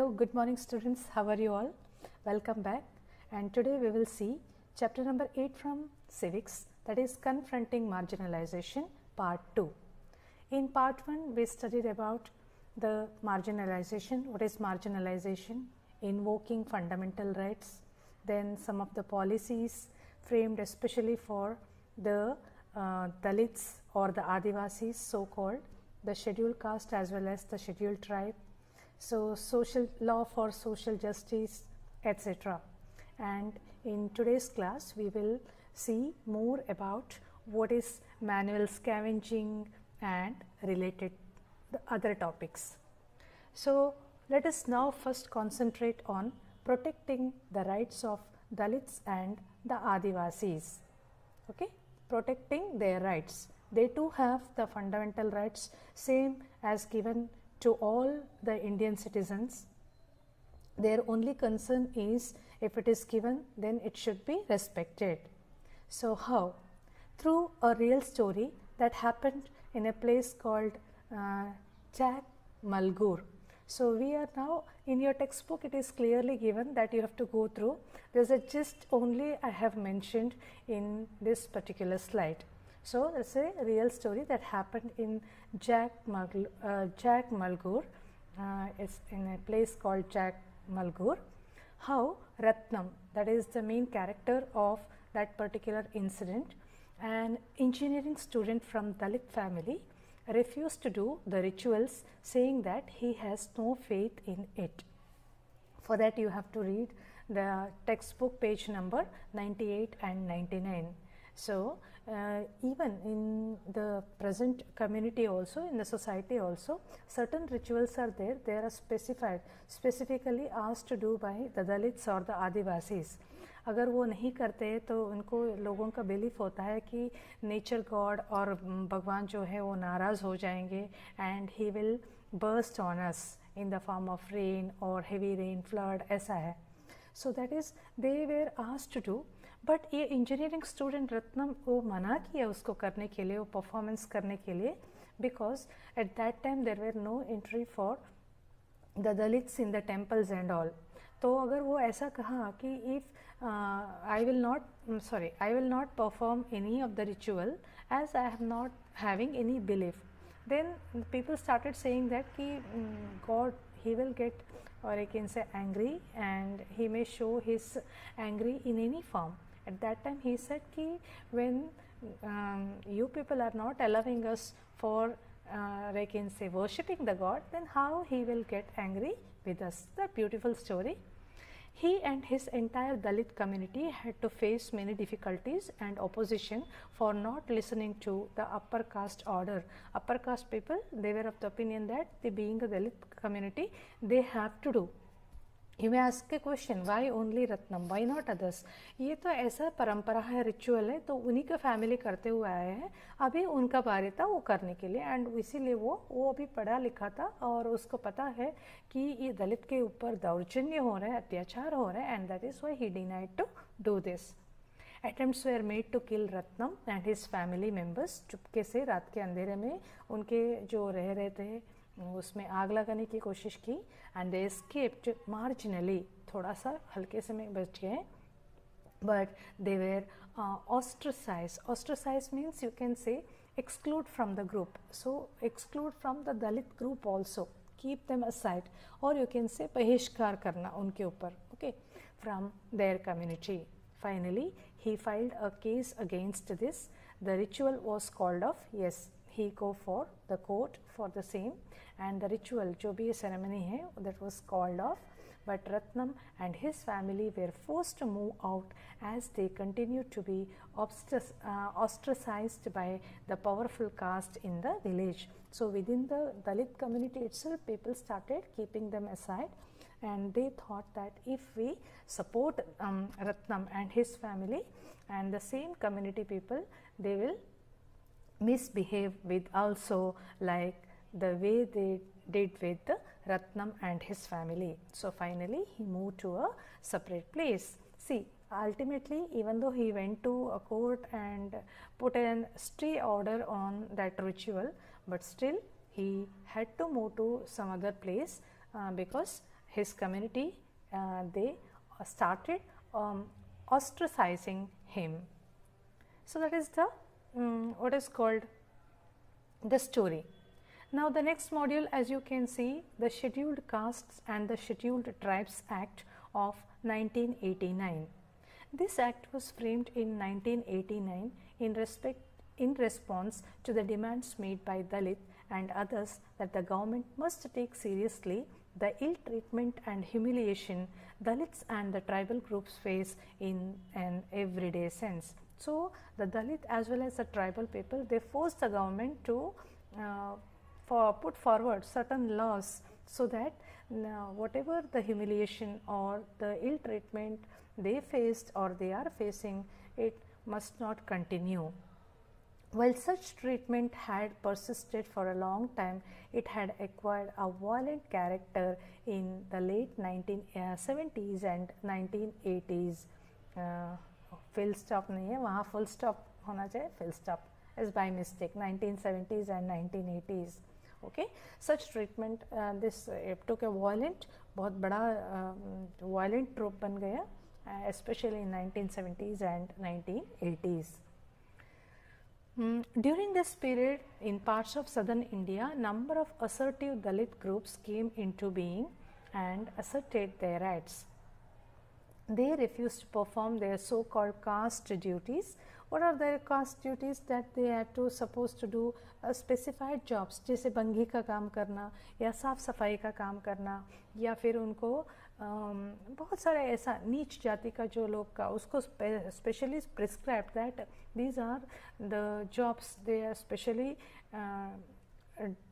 Hello, good morning students. How are you all? Welcome back. And today we will see chapter number 8 from Civics, that is Confronting Marginalization, part 2. In part 1, we studied about the marginalization, what is marginalization, invoking fundamental rights, then some of the policies framed especially for the Dalits or the Adivasis, so called, the scheduled caste as well as the scheduled tribe. So social law for social justice, etc. And in today's class we will see more about what is manual scavenging and related the other topics. So let us now first concentrate on protecting the rights of Dalits and the Adivasis. Okay, protecting their rights. They too have the fundamental rights same as given to all the Indian citizens. Their only concern is if it is given, then it should be respected. So how? Through a real story that happened in a place called Jack Mulgour. So we are now in your textbook, it is clearly given that you have to go through. There is a gist only I have mentioned in this particular slide. So it's a real story that happened in Jack Mulgour. It's in a place called Jack Mulgour. How Ratnam, that is the main character of that particular incident, an engineering student from Dalit family, refused to do the rituals, saying that he has no faith in it. For that you have to read the textbook page number 98 and 99. So even in the present community also, in the society also, certain rituals are there. They are specified, specifically asked to do by the Dalits or the Adivasis. अगर वो नहीं करते तो उनको लोगों का belief होता है कि नेचर गॉड और भगवान जो है वो नाराज़ हो जाएंगे and he will burst on us in the form of rain और हेवी रेन फ्लड, ऐसा है. So that is they were asked to do. But ये इंजीनियरिंग स्टूडेंट रत्नम को मना किया उसको करने के लिए, वो परफॉर्मेंस करने के लिए, because at that time there were no entry for the Dalits in the temples and all. तो अगर वो ऐसा कहा कि if I will not perform any of the ritual as I am not having any belief, then people started saying that ki God, he will get, or I can say, angry, and he may show his angry in any form. At that time he said ki when you people are not allowing us for I can say worshipping the God, then how he will get angry with us. The beautiful story. He and his entire Dalit community had to face many difficulties and opposition for not listening to the upper caste order. Upper caste people, they were of the opinion that being a Dalit community, they have to do. You may ask a question, why only Ratnam, why not others? ये तो ऐसा परंपरा है, ritual है, तो उन्हीं का family करते हुए आए हैं, अभी उनका बारी था वो करने के लिए, एंड इसीलिए वो अभी पढ़ा लिखा था और उसको पता है कि ये दलित के ऊपर दौर्जन्य हो रहा है, अत्याचार हो रहा है, and that is why he denied to do this. Attempts were made to kill Ratnam and his family members. चुपके से रात के अंधेरे में उनके जो रह रहे थे उसमें आग लगाने की कोशिश की, एंड दे एस्केप्ड मार्जिनली, थोड़ा सा हल्के से में बच गए, but they were ostracize. Ostracize means you can say exclude from the group. So exclude from the Dalit group also, keep them aside, और यू कैन से बहिष्कार करना उनके ऊपर, okay, from their community. Finally, he filed a case against this. The ritual was called off. Yes, he go for the court for the same, and the ritual, जो भी ceremony है, that was called off. But Ratnam and his family were forced to move out as they continued to be ostracized by the powerful caste in the village. So within the Dalit community itself, people started keeping them aside, and they thought that if we support Ratnam and his family and the same community people, they will misbehave with also like the way they did with the Ratnam and his family. So finally he moved to a separate place. See, ultimately, even though he went to a court and put a stay order on that ritual, but still he had to move to some other place because his community, they started ostracizing him. So that is the what is called the story. Now the next module, as you can see, the Scheduled Castes and the Scheduled Tribes Act of 1989. This act was framed in 1989 in response to the demands made by Dalit and others that the government must take seriously the ill treatment and humiliation Dalits and the tribal groups face in an everyday sense. So the Dalit as well as the tribal people, they forced the government to put forward certain laws so that whatever the humiliation or the ill treatment they faced or they are facing, it must not continue. While such treatment had persisted for a long time, it had acquired a violent character in the late 1970s and 1980s. Full stop नहीं है, वहाँ full stop होना चाहिए, full stop is by mistake, 1970s and 1980s. Okay, such treatment this took a violent, बहुत बड़ा violent trope बन गया, especially in 1970s and 1980s. During this period, in parts of southern India, number of assertive Dalit groups came into being and asserted their rights. They refused to perform their so-called caste duties. What are their caste duties? That they had to supposed to do specified jobs, जैसे बंगी का काम करना या साफ सफाई का काम करना, या फिर उनको बहुत सारे ऐसा नीच जाति का जो लोग का उसको specially prescribe that these are the jobs they are specially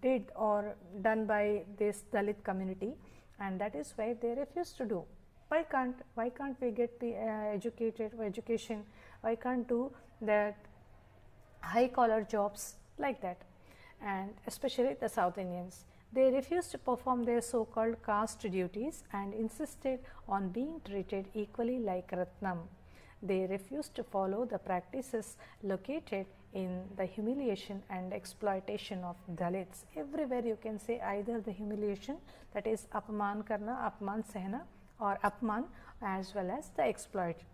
did or done by this Dalit community, and that is why they refuse to do. Why can't we get the education? Why can't do that high collar jobs like that? And especially the South Indians, they refused to perform their so-called caste duties and insisted on being treated equally like Ratnam. They refused to follow the practices located in the humiliation and exploitation of Dalits. Everywhere you can say either the humiliation, that is अपमान करना, अपमान सहना, or अपमान, as well as the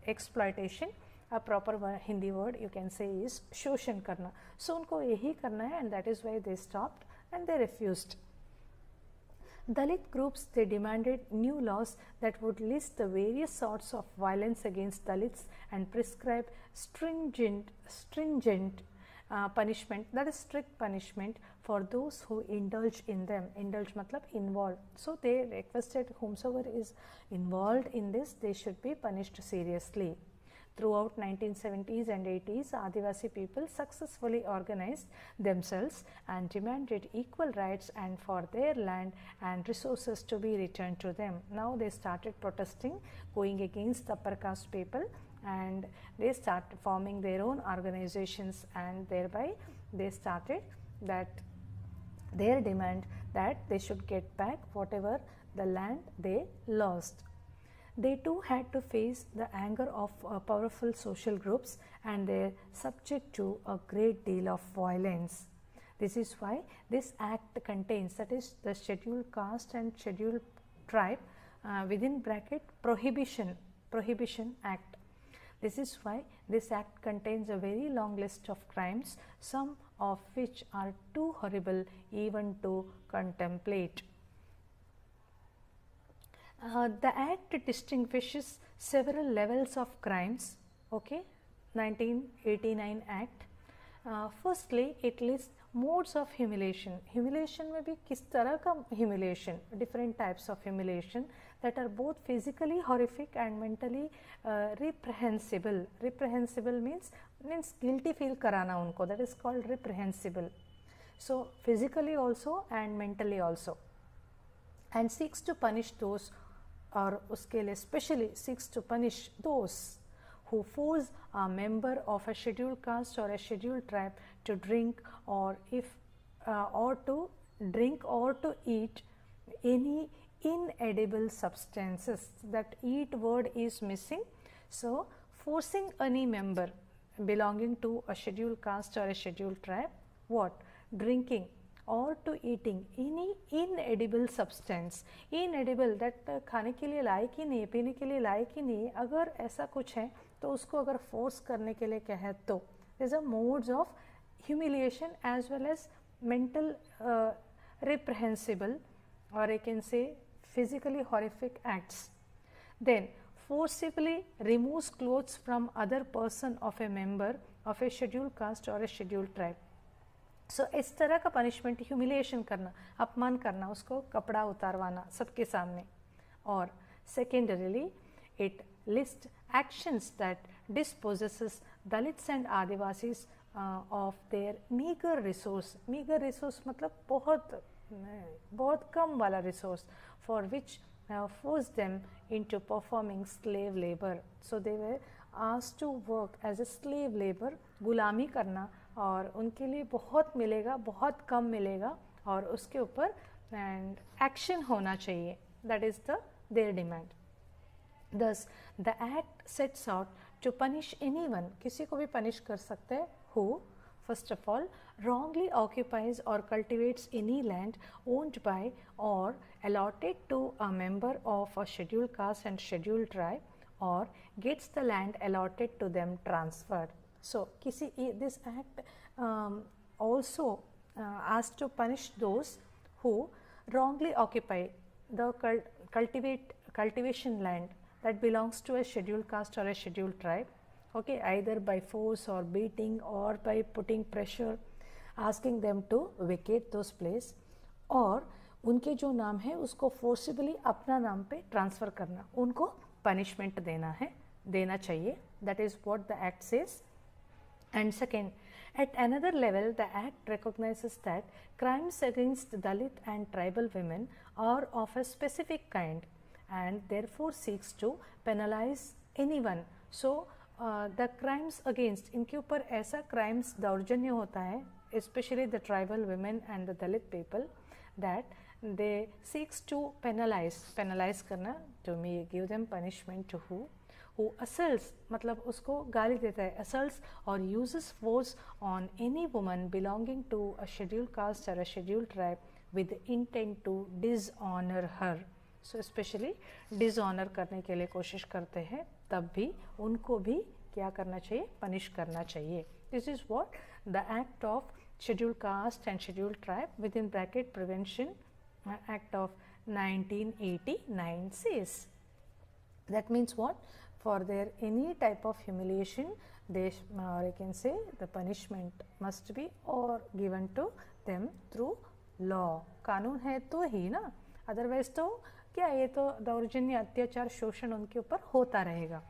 exploitation. A proper Hindi word you can say is शोषण करना. So उनको यही करना है, and that is why they stopped and they refused. Dalit groups, they demanded new laws that would list the various sorts of violence against Dalits and prescribe stringent punishment, that is strict punishment for those who indulge in them. Indulge matlab involved. So they requested whomsoever is involved in this, they should be punished seriously. Throughout 1970s and 80s, Adivasi people successfully organized themselves and demanded equal rights and for their land and resources to be returned to them. Now they started protesting, going against the upper caste people, and they started forming their own organizations, and thereby they started that their demand that they should get back whatever the land they lost. They too had to face the anger of powerful social groups, and they are subject to a great deal of violence. This is why this act contains, that is the Scheduled Caste and Scheduled Tribe within bracket Prohibition Act. This is why this act contains a very long list of crimes, some of which are too horrible even to contemplate. The act distinguishes several levels of crimes. Okay, 1989 act. Firstly, it lists modes of humiliation. Humiliation may be किस तरह का humiliation, different types of humiliation that are both physically horrific and mentally reprehensible. Reprehensible means guilty feel कराना उनको, that is called reprehensible. So physically also and mentally also, and seeks to punish those, और उसके लिए specially seeks to punish those who force a member of a scheduled caste or a scheduled tribe to drink or to eat any inedible substances. That eat word is missing. So forcing any member belonging to a scheduled caste or a scheduled tribe, what? Drinking or to eating any inedible substance, inedible that खाने के लिए लायक ही नहीं, पीने के लिए लायक ही नहीं, अगर ऐसा कुछ है तो उसको अगर फोर्स करने के लिए कहे तो there's a modes of humiliation as well as mental reprehensible, or I can say physically horrific acts. Then forcibly removes clothes from other person of a member of a scheduled caste or a scheduled tribe. So इस तरह का punishment, humiliation करना, अपमान करना, उसको कपड़ा उतारवाना सबके सामने. और secondarily it list actions that dispossesses Dalits and Adivasis of their meager resource. Meager resource मतलब बहुत कम वाला resource, for which forced them into performing slave labor. So they were asked to work as a slave labor, गुलामी करना, और उनके लिए बहुत मिलेगा, बहुत कम मिलेगा, और उसके ऊपर एंड एक्शन होना चाहिए. That is their demand. Thus the act sets out to punish anyone, किसी को भी punish कर सकते हैं, who first of all wrongly occupies or cultivates any land owned by or allotted to a member of a scheduled caste and scheduled tribe, or gets the land allotted to them transferred. So this act also asks to punish those who wrongly occupy the cultivation land that belongs to a scheduled caste or a scheduled tribe, okay, either by force or beating or by putting pressure, asking them to vacate those place, और उनके जो नाम है उसको forcibly अपना नाम पे transfer करना, उनको punishment देना चाहिए. That is what the act says. And second, at another level, the act recognizes that crimes against Dalit and tribal women are of a specific kind, and therefore seeks to penalize anyone. So the crimes against, इनके ऊपर ऐसा crimes दौर्जन्य होता है, especially the tribal women and the Dalit people, that they seeks to penalize करना, to give them punishment, to who assaults, मतलब उसको गाली देता है, assaults or uses force on any woman belonging to a scheduled caste or a scheduled tribe with the intent to dishonor her. So especially dishonor करने के लिए कोशिश करते हैं, तब भी उनको भी क्या करना चाहिए, punish करना चाहिए. This is what the act of scheduled caste and scheduled tribe within bracket prevention act of 1989 says. That means what? For their any type of humiliation, they or I can say the punishment must be or given to them through law. कानून है तो ही ना, otherwise तो क्या, ये तो दौर्जन्य, अत्याचार, शोषण उनके ऊपर होता रहेगा.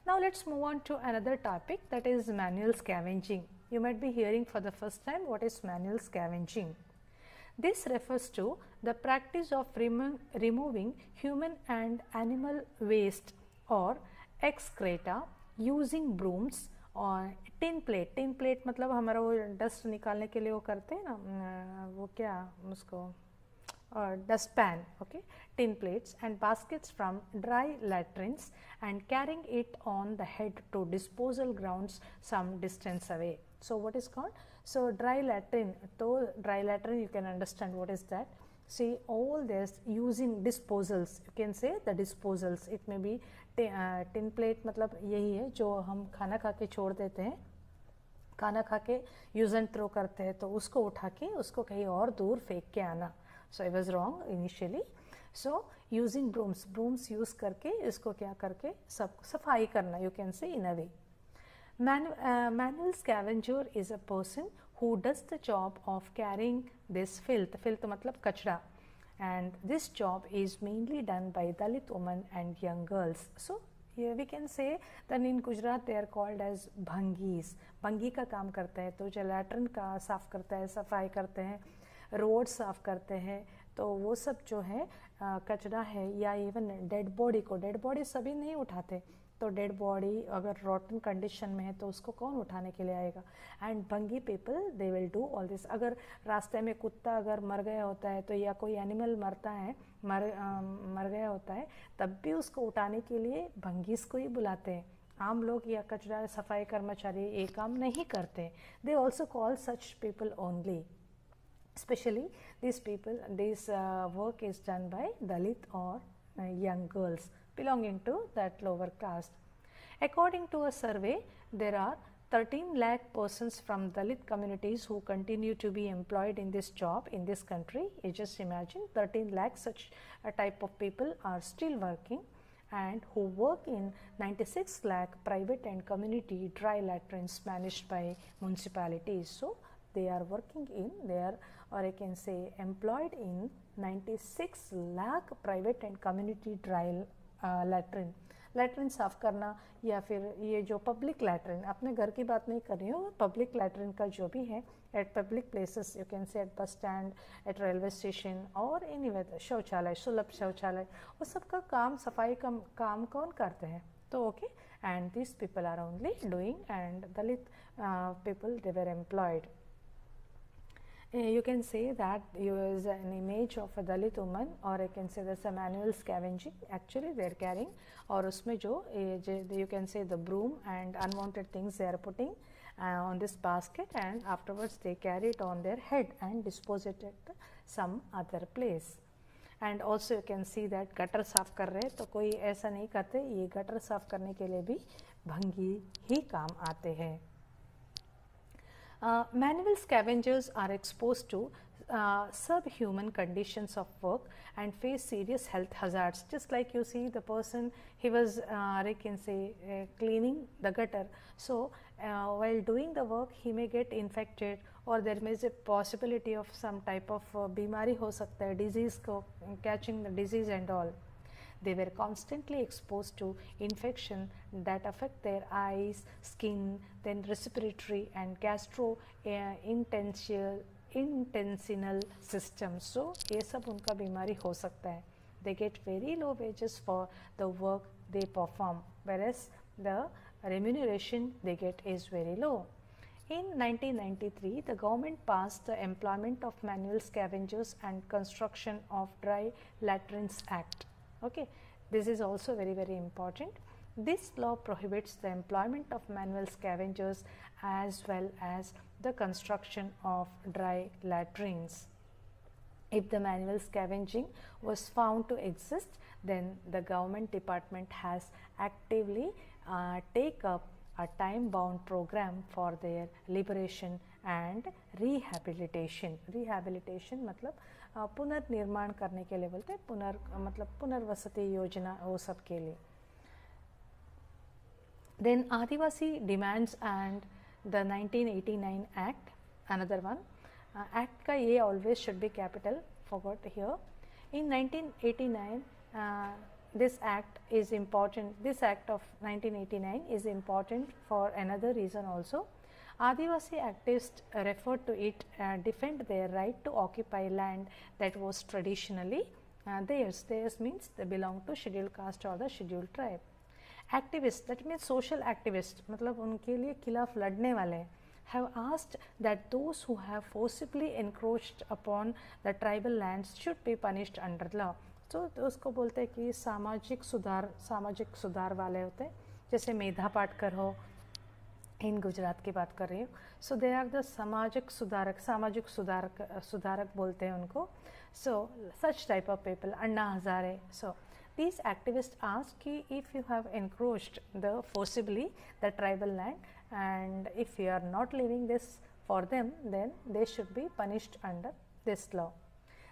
Now let's move on to another topic, that is manual scavenging. You might be hearing for the first time what is manual scavenging. This refers to the practice of removing human and animal waste or excreta using brooms और tin plate मतलब हमारा वो dust निकालने के लिए वो करते हैं ना, वो क्या उसको, dustpan, okay, tin plates and baskets from dry latrines and carrying it on the head to disposal grounds some distance away. So what is called? So dry latrine, so dry latrine you can understand what is that. See, all this using disposals, you can say the disposals, it may be tin plate मतलब यही है जो हम खाना खा के छोड़ देते हैं, खाना खा के यूज एंड थ्रो करते हैं, तो उसको उठा के उसको कहीं और दूर फेंक के आना. So I was wrong initially. So using brooms use करके इसको क्या करके सब सफाई करना, you can say in a way. Manual scavenger is a person who does the job of carrying this filth मतलब कचरा, and this job is mainly done by Dalit women and young girls. So here we can say that in Gujarat they are called as bhangis. भंगी का काम करता है, तो जो latrine का साफ करता है, सफाई करते हैं, रोड साफ करते हैं, तो वो सब जो है कचरा है, या इवन डेड बॉडी सभी नहीं उठाते, तो डेड बॉडी अगर रॉटन कंडीशन में है तो उसको कौन उठाने के लिए आएगा. एंड भंगी people they will do all this. अगर रास्ते में कुत्ता अगर मर गया होता है, तो या कोई एनिमल मरता है, मर गया होता है, तब भी उसको उठाने के लिए भंगीस को ही बुलाते हैं. आम लोग या कचरा सफाई कर्मचारी ये काम नहीं करते. They also call such people only. Especially these people, this work is done by Dalit or young girls belonging to that lower caste. According to a survey, there are 13 lakh persons from Dalit communities who continue to be employed in this job in this country. You just imagine 13 lakh such a type of people are still working, and who work in 96 lakh private and community dry latrines managed by municipalities. So they are working in, they are, or I can say employed in 96 lakh private and community dry latrine. Latrine साफ़ करना या फिर ये जो public latrine, अपने घर की बात नहीं कर रही हूँ, पब्लिक लैट्रिन का जो भी है at public places, you can say at bus stand, at railway station और एनीवेयर, शौचालय, सुलभ शौचालय, वो सब का काम, सफाई का काम कौन करते हैं? तो okay, and this people are only doing, and Dalit people they were employed. You can say that you is an image of a Dalit woman, or I can say that's a manual scavenging. Actually they are carrying, और उसमें जो you can say the broom and unwanted things they are putting on this basket, and afterwards they carry it on their head and dispose it at some other place. And also you can see that gutter साफ कर रहे हैं, तो कोई ऐसा नहीं करते, ये gutter साफ करने के लिए भी भंगी ही काम आते हैं. Manual scavengers are exposed to subhuman conditions of work and face serious health hazards. Just like you see the person, he was I can say cleaning the gutter. So while doing the work he may get infected, or there may be a possibility of some type of बीमारी हो सकता है, disease को, catching the disease and all. They were constantly exposed to infection that affect their eyes, skin, then respiratory and gastrointestinal systems. So ये सब उनका बीमारी हो सकता है. They get very low wages for the work they perform, whereas the remuneration they get is very low. In 1993, the government passed the Employment of Manual Scavengers and Construction of Dry Latrines Act. Okay, this is also very important. This law prohibits the employment of manual scavengers as well as the construction of dry latrines. If the manual scavenging was found to exist, then the government department has actively take up a time-bound program for their liberation and rehabilitation. Rehabilitation मतलब पुनर्निर्माण करने के लिए बोलते हैं, मतलब पुनर्वसति योजना, वो सब के लिए. Then Adivasi demands and the 1989 Act, another one. Act का ये always should be capital, forgot here. In 1989, this act is important. This act of 1989 is important for another reason also. Adivasi activists referred to it defend their right to occupy land that was traditionally theirs. Theirs means they belong to scheduled caste or the scheduled tribe. Activists, that means social activists, मतलब उनके लिए खिलाफ लड़ने वाले, have asked that those who have forcibly encroached upon the tribal lands should be punished under law. तो उसको बोलते हैं कि सामाजिक सुधार वाले होते हैं, जैसे मेधा पाटकर हो, इन गुजरात की बात कर रही हूँ. सो दे आर द सामाजिक सुधारक बोलते हैं उनको. So such type of people, Anna Hazare. So these activists ask कि if you have encroached forcibly the tribal land, and if you are not leaving this for them, then they should be punished under this law.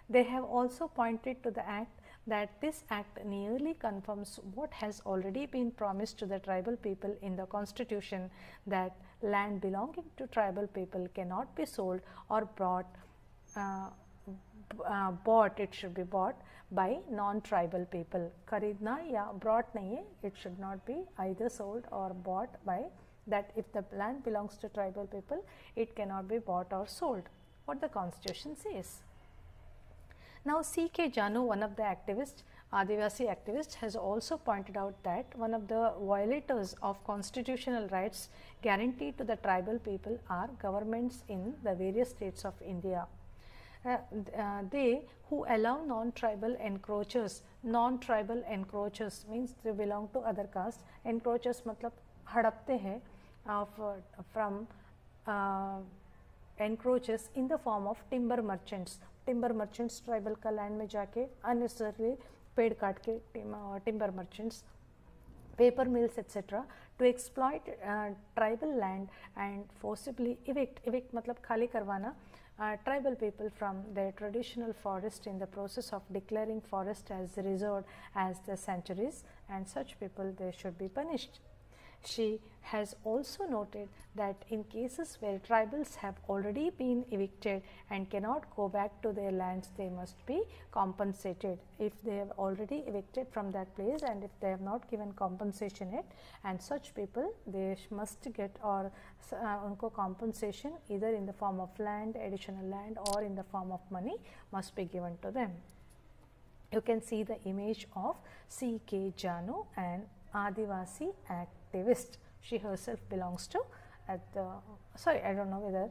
They have also pointed to the act that this act nearly confirms what has already been promised to the tribal people in the constitution, that land belonging to tribal people cannot be sold or bought, it should be bought by non-tribal people. खरीदना या brought नहीं है, it should not be either sold or bought by that. If the land belongs to tribal people, it cannot be bought or sold, what the constitution says. Now C.K. Janu, one of the activists, Adivasi activist, has also pointed out that one of the violators of constitutional rights guaranteed to the tribal people are governments in the various states of India. They who allow non-tribal encroachers means they belong to other caste, encroachers मतलब हड़पते हैं from encroaches in the form of timber merchants. Timber merchants tribal का land में जाके unnecessarily पेड़ काट के timber merchants, paper mills etc. to exploit tribal land and forcibly evict मतलब खाली करवाना tribal people from their traditional forest in the process of declaring forest as reserved as the sanctuaries, and such people they should be punished. She has also noted that in cases where tribals have already been evicted and cannot go back to their lands, they must be compensated. If they have already evicted from that place and if they have not given compensation yet, and such people they must get or unko compensation either in the form of land, additional land, or in the form of money must be given to them. You can see the image of C.K. Janu, an Adivasi activist. She herself belongs to sorry, I don't know whether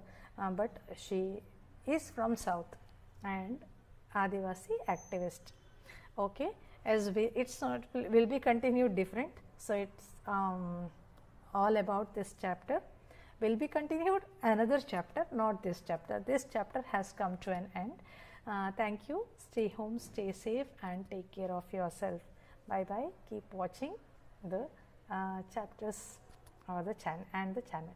but she is from South and Adivasi activist. Okay, as it's not will be continued different. So it's all about this chapter. Will be continued another chapter, not this chapter. This chapter has come to an end. Thank you. Stay home, stay safe, and take care of yourself. Bye bye. Keep watching the chapters or the channel.